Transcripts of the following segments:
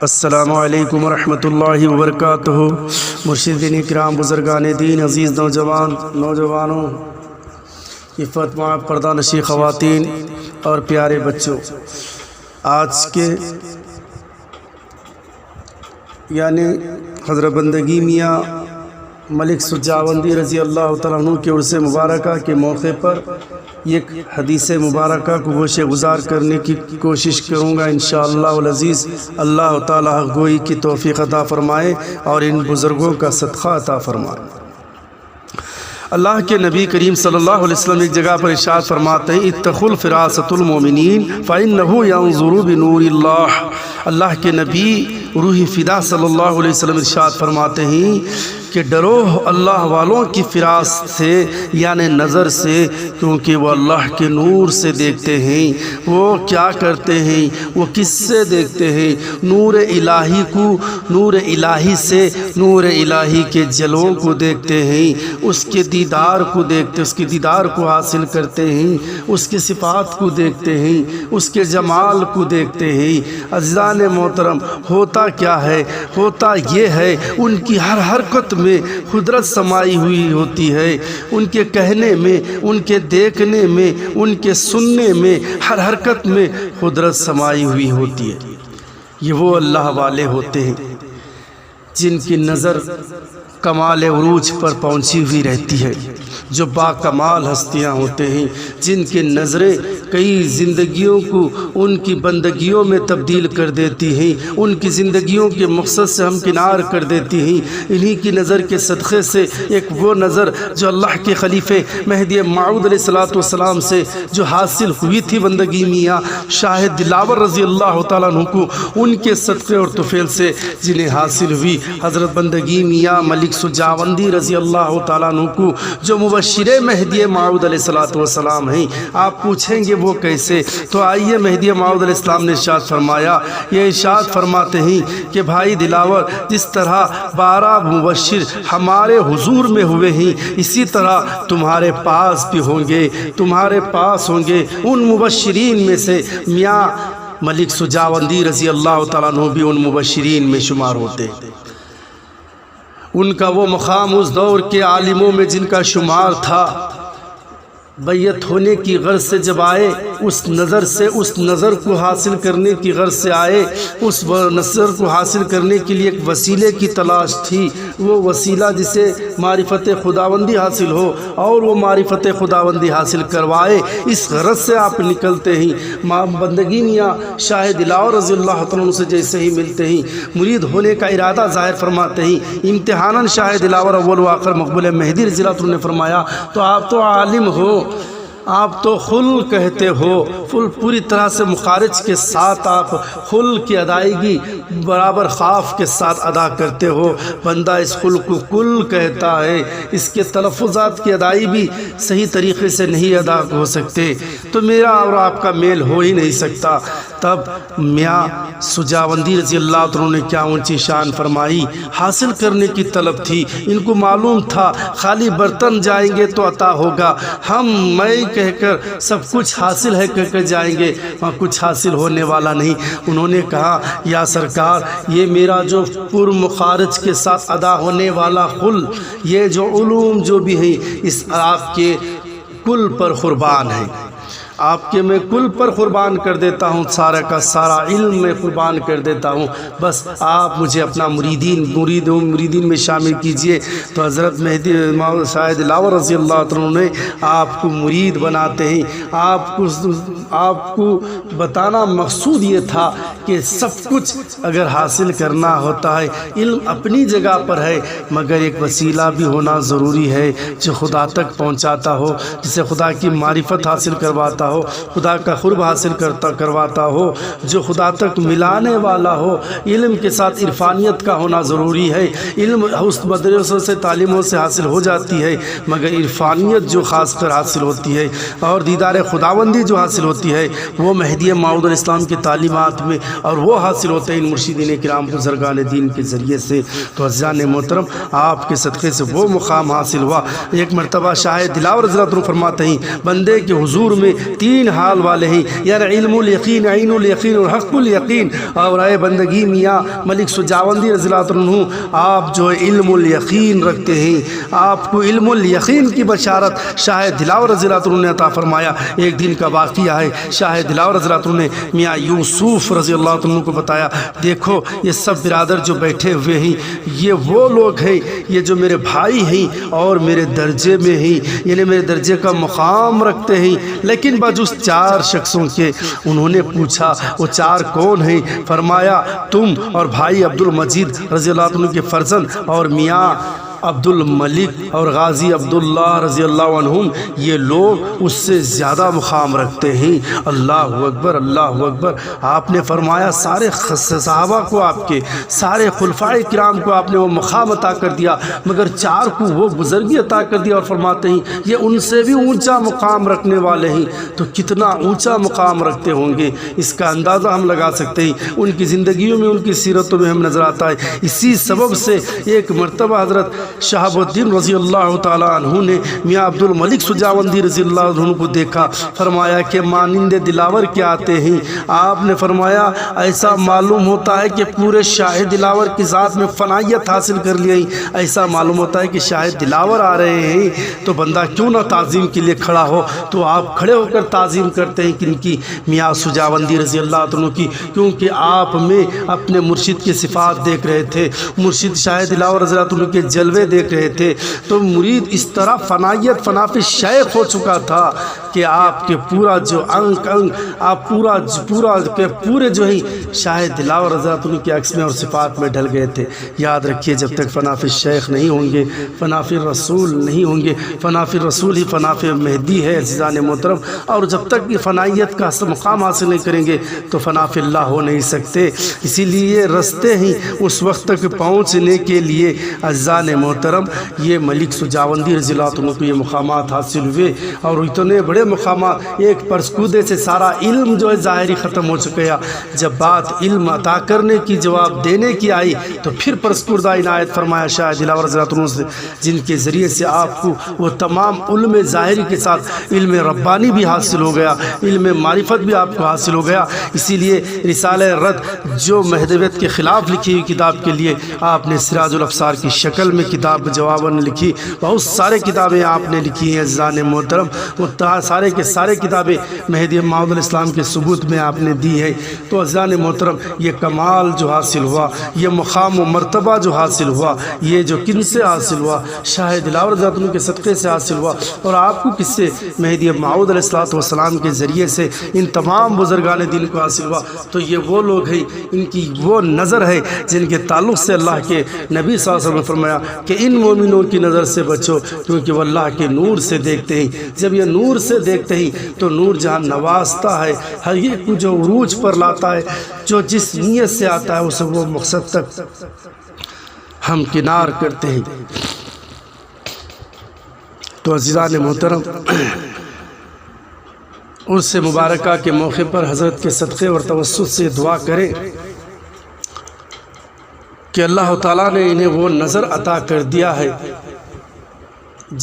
السلام علیکم ورحمۃ اللہ وبرکاتہ۔ مرشدین کرام، بزرگان دین، عزیز نوجوانوں، عفت معاف پردہ نشی خواتین اور پیارے بچوں، آج کے یعنی حضرت بندگی میاں ملک سجاوندی رضی اللہ تعالیٰ عنہ کے عرس مبارکہ کے موقع پر ایک حدیث مبارکہ کو گوشِ گزار کرنے کی کوشش کروں گا انشاءاللہ العزیز۔ اللہ تعالیٰ حق گوئی کی توفیق عطا فرمائے اور ان بزرگوں کا صدقہ عطا فرمائے۔ اللہ کے نبی کریم صلی اللہ علیہ وسلم ایک جگہ پر ارشاد فرماتے ہیں، اتقوا الفراست المومنین فإنہ ینظر بنور اللہ۔ اللہ کے نبی روح فدا صلی اللہ علیہ وسلم ارشاد فرماتے ہیں کہ ڈرو اللہ والوں کی فراست سے یعنی نظر سے، کیونکہ وہ اللہ کے نور سے دیکھتے ہیں۔ وہ کیا کرتے ہیں؟ وہ کس سے دیکھتے ہیں؟ نور الہی کو، نور الہی سے نور الہی کے جلووں کو دیکھتے ہیں، اس کے دیدار کو دیکھتے، اس کے دیدار کو حاصل کرتے ہیں، اس کے صفات کو دیکھتے ہیں، اس کے جمال کو دیکھتے ہیں۔ عزیزان محترم، ہوتا کیا ہے؟ ہوتا یہ ہے ان کی ہر حرکت میں قدرت سمائی ہوئی ہوتی ہے، ان کے کہنے میں، ان کے دیکھنے میں، ان کے سننے میں، ہر حرکت میں قدرت سمائی ہوئی ہوتی ہے۔ یہ وہ اللہ والے ہوتے ہیں جن کی نظر کمال عروج پر پہنچی ہوئی رہتی ہے، جو با کمال ہستیاں ہوتے ہیں، جن کی نظریں کئی زندگیوں کو ان کی بندگیوں میں تبدیل کر دیتی ہیں، ان کی زندگیوں کے مقصد سے ہمکنار کر دیتی ہیں۔ انہی کی نظر کے صدقے سے ایک وہ نظر جو اللہ کے خلیفہ مہدی موعود علیہ السلام سے جو حاصل ہوئی تھی بندگی میاں شاہ دلاور رضی اللہ تعالیٰ عنہ کو، ان کے صدقے اور طفیل سے جنہیں حاصل ہوئی حضرت بندگی میاں ملک سجاوندی رضی اللہ تعالیٰ عنہ کو، جو مبشر مہدی موعود علیہ السلام ہیں۔ آپ پوچھیں گے وہ کیسے؟ تو آئیے، مہدی موعود علیہ السلام نے ارشاد فرمایا، یہ ارشاد فرماتے ہیں کہ بھائی دلاور، جس طرح 12 مبشر ہمارے حضور میں ہوئے ہیں، اسی طرح تمہارے پاس بھی ہوں گے، تمہارے پاس ہوں گے۔ ان مبشرین میں سے میاں ملک سجاوندی رضی اللہ تعالیٰ عنہ بھی ان مبشرین میں شمار ہوتے ہیں۔ ان کا وہ مقام اس دور کے عالموں میں جن کا شمار تھا، بیعت ہونے کی غرض سے جب آئے، اس نظر کو حاصل کرنے کی غرض سے آئے، اس نظر کو حاصل کرنے کے لیے ایک وسیلے کی تلاش تھی۔ وہ وسیلہ جسے معرفت خداوندی حاصل ہو اور وہ معرفت خداوندی حاصل کروائے، اس غرض سے آپ نکلتے ہیں۔ بندگی میاں شاہ دلاور رضی اللہ عنہ سے جیسے ہی ملتے ہیں، مرید ہونے کا ارادہ ظاہر فرماتے ہیں۔ امتحاناً شاہ دلاور اول و آخر مقبول مہدی رضی اللہ عنہ نے فرمایا، تو آپ تو عالم ہو، آپ تو خل کہتے ہو، فل پوری طرح سے مخارج کے ساتھ آپ خل کی ادائیگی برابر خاف کے ساتھ ادا کرتے ہو۔ بندہ اس خل کو کل کہتا ہے، اس کے تلفظات کی ادائی بھی صحیح طریقے سے نہیں ادا ہو سکتے، تو میرا اور آپ کا میل ہو ہی نہیں سکتا۔ تب میاں سجاوندی رضی اللہ عنہ نے کیا اونچی شان فرمائی، حاصل کرنے کی طلب تھی۔ ان کو معلوم تھا خالی برتن جائیں گے تو عطا ہوگا، میں کہہ کر سب کچھ حاصل ہے کہہ کر جائیں گے، وہاں کچھ حاصل ہونے والا نہیں۔ انہوں نے کہا، یا سرکار، یہ میرا جو پر مخارج کے ساتھ ادا ہونے والا خل، یہ جو علوم جو بھی ہیں، اس آپ کے کل پر قربان ہے، آپ کے میں کل پر قربان کر دیتا ہوں، سارا کا سارا علم میں قربان کر دیتا ہوں، بس آپ مجھے اپنا مریدین میں شامل کیجئے۔ تو حضرت مہدی شاہ دلاور رضی اللہ عنہ نے آپ کو مرید بناتے ہیں۔ آپ کو بتانا مقصود یہ تھا کہ سب کچھ اگر حاصل کرنا ہوتا ہے، علم اپنی جگہ پر ہے، مگر ایک وسیلہ بھی ہونا ضروری ہے جو خدا تک پہنچاتا ہو، جسے خدا کی معرفت حاصل کرواتا ہو، خدا کا قرب حاصل کرواتا ہو، جو خدا تک ملانے والا ہو۔ علم کے ساتھ عرفانیت کا ہونا ضروری ہے۔ علم اس مدرسوں سے تعلیموں سے حاصل ہو جاتی ہے، مگر عرفانیت جو خاص کر حاصل ہوتی ہے اور دیدار خداوندی جو حاصل ہوتی ہے، وہ مہدی موعود علیہ السلام کی تعلیمات میں، اور وہ حاصل ہوتے ہیں ان مرشدین کرام بزرگان دین کے ذریعے سے۔ تو عزیزان محترم، آپ کے صدقے سے وہ مقام حاصل ہوا۔ ایک مرتبہ شاہ دلاور رضی اللہ عنہ فرماتے ہیں، بندے کے حضور میں تین حال والے ہیں، یعنی علم الیقین، عین الیقین اور حق الیقین۔ اور اے بندگی میاں ملک سجاوندی رضی اللہ عنہ، آپ جو علم الیقین رکھتے ہیں، آپ کو علم الیقین کی بشارت شاہ دلاور رضی اللہ عنہ نے عطا فرمایا۔ ایک دن کا واقعہ ہے، شاہ دلاور رضی اللہ عنہ نے میاں یوسف رضی اللہ عنہ کو بتایا، دیکھو یہ سب برادر جو بیٹھے ہوئے ہیں یہ وہ لوگ ہیں، یہ جو میرے بھائی ہیں اور میرے درجے میں ہیں، یعنی میرے درجے کا مقام رکھتے ہیں، لیکن بجز چار شخصوں کے۔ انہوں نے پوچھا وہ چار کون ہیں؟ فرمایا تم اور بھائی عبد المجید رضی اللہ عنہ کے فرزند اور میاں عبد الملک اور غازی عبداللہ رضی اللہ عنہم، یہ لوگ اس سے زیادہ مقام رکھتے ہیں۔ اللہ اکبر، اللہ اکبر۔ آپ نے فرمایا سارے صحابہ کو، آپ کے سارے خلفائے کرام کو آپ نے وہ مقام عطا کر دیا، مگر چار کو وہ بزرگی عطا کر دیا، اور فرماتے ہیں یہ ان سے بھی اونچا مقام رکھنے والے ہیں۔ تو کتنا اونچا مقام رکھتے ہوں گے اس کا اندازہ ہم لگا سکتے ہیں۔ ان کی زندگیوں میں، ان کی سیرتوں میں ہم نظر آتا ہے۔ اسی سبب سے ایک مرتبہ حضرت شہاب الدین رضی اللہ تعالیٰ عنہ نے میاں عبد الملک سجاوندی رضی اللہ عنہ کو دیکھا، فرمایا کہ مانند دلاور کیا آتے ہیں؟ آپ نے فرمایا ایسا معلوم ہوتا ہے کہ پورے شاہ دلاور کی ذات میں فنائیت حاصل کر لی، ایسا معلوم ہوتا ہے کہ شاہ دلاور آ رہے ہیں، تو بندہ کیوں نہ تعظیم کے لیے کھڑا ہو؟ تو آپ کھڑے ہو کر تعظیم کرتے ہیں کن کی؟ میاں سجاوندی رضی اللہ عنہ کی، کیونکہ آپ میں اپنے مرشد کی صفات دیکھ رہے تھے، مرشد شاہ دلاور رضی اللہ عنہ کے جلوے دیکھ رہے تھے، تو مرید اس طرح فنائیت فنافی شیخ ہو چکا تھا کہ آپ کے پورا جو انگ آپ پورے جو ہی شاہ دلاور رضی اللہ عنہ کے عکس میں اور صفات میں ڈھل گئے تھے۔ یاد رکھیے جب تک فنافی شیخ نہیں ہوں گے، فنافی رسول نہیں ہوں گے، فنافی رسول ہی فنافی مہدی ہے عزیزان محترم، اور جب تک یہ فنائیت کا مقام حاصل نہیں کریں گے تو فنافی اللہ ہو نہیں سکتے۔ اسی لیے رستے ہی اس وقت تک پہنچنے کے لیے عزیزان محترم یہ ملک سجاوندی رضی اللہ عنہ کو یہ مقامات حاصل ہوئے، اور اتنے بڑے مقامات، ایک پرسکودے سے سارا علم جو ہے ظاہری ختم ہو چکا۔ جب بات علم عطا کرنے کی، جواب دینے کی آئی تو پھر پرسکودہ عنایت فرمایا شاہ دلاور رضی اللہ عنہ سے، جن کے ذریعے سے آپ کو وہ تمام علم ظاہری کے ساتھ علم ربانی بھی حاصل ہو گیا، علم معرفت بھی آپ کو حاصل ہو گیا۔ اسی لیے رسالہ رد جو مہدویت کے خلاف لکھی ہوئی کتاب کے لیے آپ نے سراج الابصار کی شکل میں کتاب جواباً لکھی، بہت سارے کتابیں آپ نے لکھی ہیں عزیزان محترم، وہ سارے کے سارے کتابیں مہدی موعود علیہ السلام کے ثبوت میں آپ نے دی ہے۔ تو عزیزان محترم یہ کمال جو حاصل ہوا، یہ مقام و مرتبہ جو حاصل ہوا، یہ جو کن سے حاصل ہوا؟ شاہ دلاور رضی اللہ عنہ کے صدقے سے حاصل ہوا۔ اور آپ کو کس سے؟ مہدی موعود علیہ السلام کے ذریعے سے ان تمام بزرگان دین کو حاصل ہوا۔ تو یہ وہ لوگ ہیں، ان کی وہ نظر ہے جن کے تعلق سے اللہ کے نبی صلی اللہ علیہ وسلم نے فرمایا کہ ان مومنوں کی نظر سے بچو، کیونکہ وہ اللہ کے نور سے دیکھتے ہیں۔ جب یہ نور سے دیکھتے ہیں تو نور جہاں نوازتا ہے، ہر ایک کو جو عروج پر لاتا ہے، جو جس نیت سے آتا ہے اسے وہ مقصد تک ہم کنار کرتے ہیں۔ تو عزیزان محترم اس مبارکہ کے موقع پر حضرت کے صدقے اور توسط سے دعا کریں کہ اللہ تعالیٰ نے انہیں وہ نظر عطا کر دیا ہے۔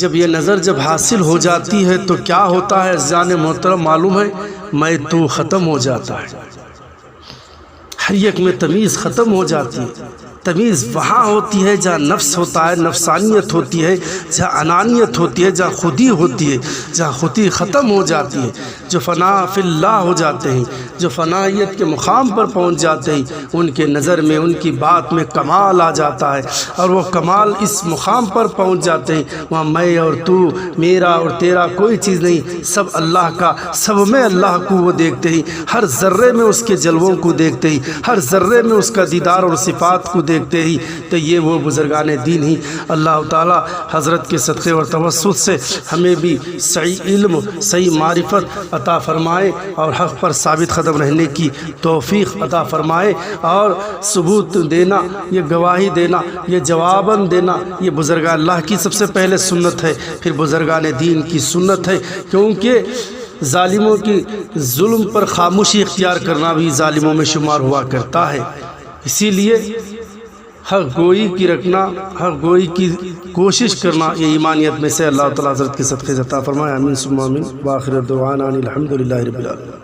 جب یہ نظر جب حاصل ہو جاتی ہے تو کیا ہوتا ہے عزیزان محترم معلوم ہے؟ میں تو ختم ہو جاتا ہے، ہر ایک میں تمیز ختم ہو جاتی ہے۔ تمیز وہاں ہوتی ہے جہاں نفس ہوتا ہے، نفسانیت ہوتی ہے، جہاں انانیت ہوتی ہے، جہاں خودی ہوتی ہے، جہاں خودی ختم ہو جاتی ہے، جو فنا فی اللہ ہو جاتے ہیں، جو فنائیت کے مقام پر پہنچ جاتے ہیں، ان کے نظر میں، ان کی بات میں کمال آ جاتا ہے، اور وہ کمال اس مقام پر پہنچ جاتے ہیں وہاں میں اور تو، میرا اور تیرا کوئی چیز نہیں، سب اللہ کا، سب میں اللہ کو وہ دیکھتے ہیں، ہر ذرے میں اس کے جلووں کو دیکھتے ہیں، ہر ذرے میں اس کا دیدار اور صفات کو دیکھتے ہی۔ تو یہ وہ بزرگان دین ہی اللہ تعالی حضرت کے صدقے اور توسط سے ہمیں بھی صحیح علم، صحیح معرفت عطا فرمائے، اور حق پر ثابت قدم رہنے کی توفیق عطا فرمائے، اور ثبوت دینا، یہ گواہی دینا، یہ جواباً دینا، یہ بزرگان اللہ کی سب سے پہلے سنت ہے، پھر بزرگان دین کی سنت ہے، کیونکہ ظالموں کی ظلم پر خاموشی اختیار کرنا بھی ظالموں میں شمار ہوا کرتا ہے۔ اسی لیے حق گوئی کی رکھنا، حق گوئی کی کوشش کرنا، یہ ایمانیت میں سے اللہ تعالیٰ حضرت کے صدقے سے عطا فرمائے، آمین ثم آمین، وآخر دعوانا الحمدللہ رب العالمین۔